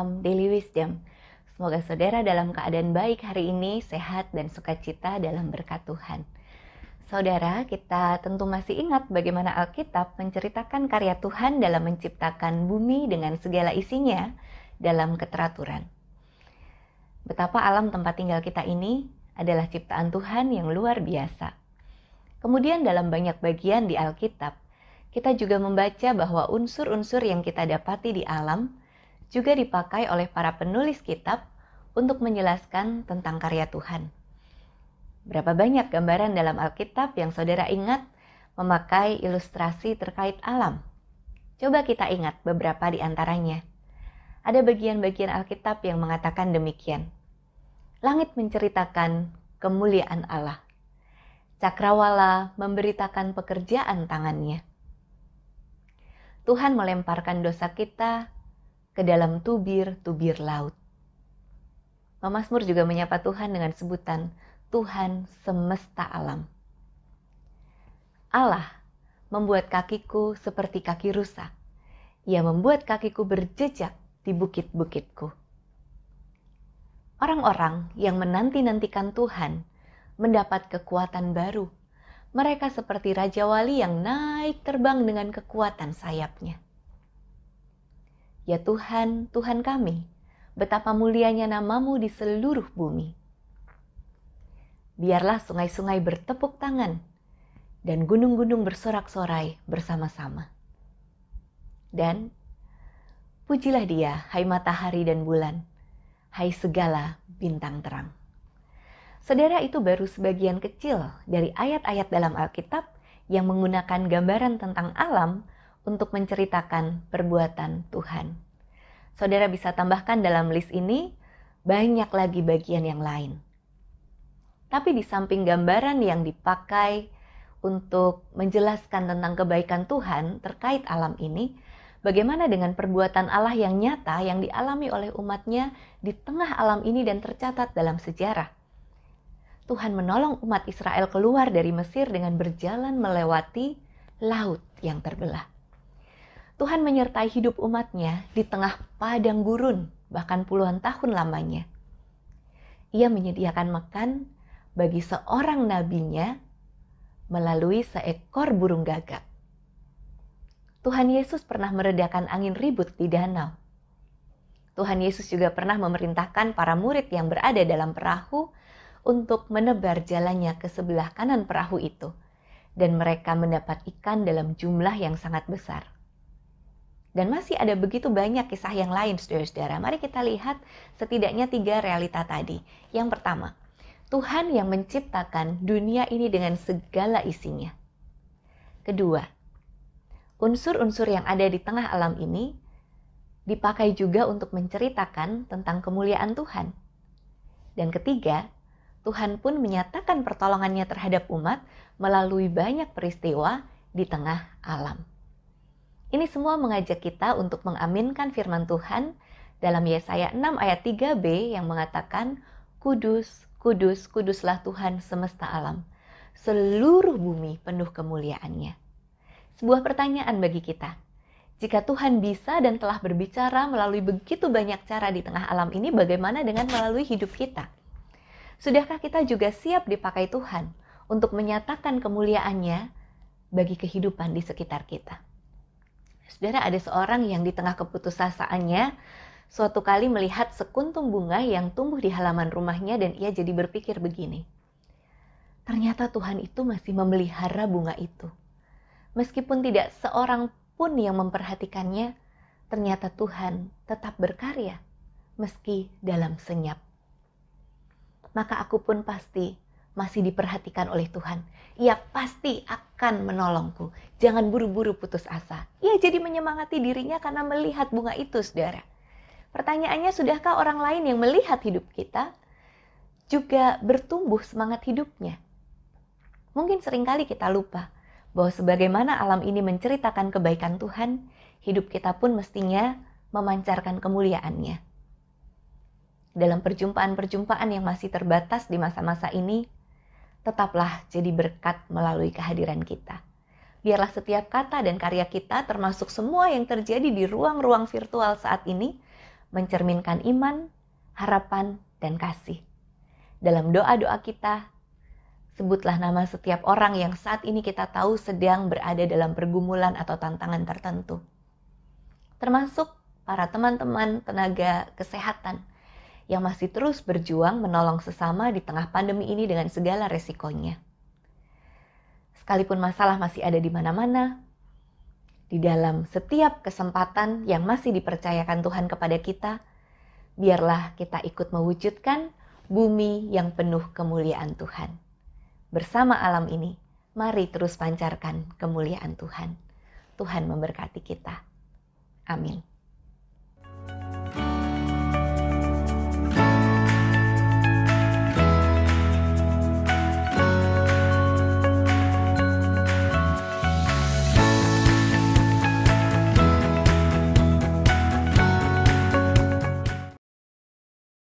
Salam Daily Wisdom. Semoga saudara dalam keadaan baik hari ini, sehat dan sukacita dalam berkat Tuhan. Saudara, kita tentu masih ingat bagaimana Alkitab menceritakan karya Tuhan dalam menciptakan bumi dengan segala isinya dalam keteraturan. Betapa alam tempat tinggal kita ini adalah ciptaan Tuhan yang luar biasa. Kemudian dalam banyak bagian di Alkitab, kita juga membaca bahwa unsur-unsur yang kita dapati di alam juga dipakai oleh para penulis kitab untuk menjelaskan tentang karya Tuhan. Berapa banyak gambaran dalam Alkitab yang saudara ingat memakai ilustrasi terkait alam? Coba kita ingat beberapa di antaranya. Ada bagian-bagian Alkitab yang mengatakan demikian. Langit menceritakan kemuliaan Allah. Cakrawala memberitakan pekerjaan tangannya. Tuhan melemparkan dosa kita ke dalam tubir-tubir laut. Pemazmur juga menyapa Tuhan dengan sebutan Tuhan semesta alam. Allah membuat kakiku seperti kaki rusa. Ia membuat kakiku berjejak di bukit-bukitku. Orang-orang yang menanti-nantikan Tuhan mendapat kekuatan baru. Mereka seperti Raja Wali yang naik terbang dengan kekuatan sayapnya. Ya Tuhan, Tuhan kami, betapa mulianya nama-Mu di seluruh bumi. Biarlah sungai-sungai bertepuk tangan dan gunung-gunung bersorak-sorai bersama-sama. Dan pujilah Dia, hai matahari dan bulan, hai segala bintang terang. Saudara, itu baru sebagian kecil dari ayat-ayat dalam Alkitab yang menggunakan gambaran tentang alam untuk menceritakan perbuatan Tuhan. Saudara bisa tambahkan dalam list ini banyak lagi bagian yang lain. Tapi di samping gambaran yang dipakai untuk menjelaskan tentang kebaikan Tuhan terkait alam ini, bagaimana dengan perbuatan Allah yang nyata yang dialami oleh umatnya di tengah alam ini dan tercatat dalam sejarah? Tuhan menolong umat Israel keluar dari Mesir dengan berjalan melewati laut yang terbelah. Tuhan menyertai hidup umatnya di tengah padang gurun, bahkan puluhan tahun lamanya. Ia menyediakan makan bagi seorang nabinya melalui seekor burung gagak. Tuhan Yesus pernah meredakan angin ribut di danau. Tuhan Yesus juga pernah memerintahkan para murid yang berada dalam perahu untuk menebar jalannya ke sebelah kanan perahu itu, dan mereka mendapat ikan dalam jumlah yang sangat besar. Dan masih ada begitu banyak kisah yang lain, saudara-saudara. Mari kita lihat setidaknya 3 realita tadi. Yang pertama, Tuhan yang menciptakan dunia ini dengan segala isinya. Kedua, unsur-unsur yang ada di tengah alam ini dipakai juga untuk menceritakan tentang kemuliaan Tuhan. Dan ketiga, Tuhan pun menyatakan pertolongannya terhadap umat melalui banyak peristiwa di tengah alam. Ini semua mengajak kita untuk mengaminkan firman Tuhan dalam Yesaya 6 ayat 3b yang mengatakan, Kudus, kudus, kuduslah Tuhan semesta alam. Seluruh bumi penuh kemuliaannya. Sebuah pertanyaan bagi kita. Jika Tuhan bisa dan telah berbicara melalui begitu banyak cara di tengah alam ini, bagaimana dengan melalui hidup kita? Sudahkah kita juga siap dipakai Tuhan untuk menyatakan kemuliaannya bagi kehidupan di sekitar kita? Saudara, ada seorang yang di tengah keputusasaannya suatu kali melihat sekuntum bunga yang tumbuh di halaman rumahnya dan ia jadi berpikir begini. Ternyata Tuhan itu masih memelihara bunga itu. Meskipun tidak seorang pun yang memperhatikannya, ternyata Tuhan tetap berkarya meski dalam senyap. Maka aku pun pasti masih diperhatikan oleh Tuhan. Ia pasti akan menolongku. Jangan buru-buru putus asa. Ia jadi menyemangati dirinya karena melihat bunga itu, saudara. Pertanyaannya, sudahkah orang lain yang melihat hidup kita juga bertumbuh semangat hidupnya? Mungkin seringkali kita lupa bahwa sebagaimana alam ini menceritakan kebaikan Tuhan, hidup kita pun mestinya memancarkan kemuliaannya. Dalam perjumpaan-perjumpaan yang masih terbatas di masa-masa ini, tetaplah jadi berkat melalui kehadiran kita. Biarlah setiap kata dan karya kita, termasuk semua yang terjadi di ruang-ruang virtual saat ini, mencerminkan iman, harapan, dan kasih. Dalam doa-doa kita, sebutlah nama setiap orang yang saat ini kita tahu sedang berada dalam pergumulan atau tantangan tertentu. Termasuk para teman-teman tenaga kesehatan yang masih terus berjuang menolong sesama di tengah pandemi ini dengan segala resikonya. Sekalipun masalah masih ada di mana-mana, di dalam setiap kesempatan yang masih dipercayakan Tuhan kepada kita, biarlah kita ikut mewujudkan bumi yang penuh kemuliaan Tuhan. Bersama alam ini, mari terus pancarkan kemuliaan Tuhan. Tuhan memberkati kita. Amin.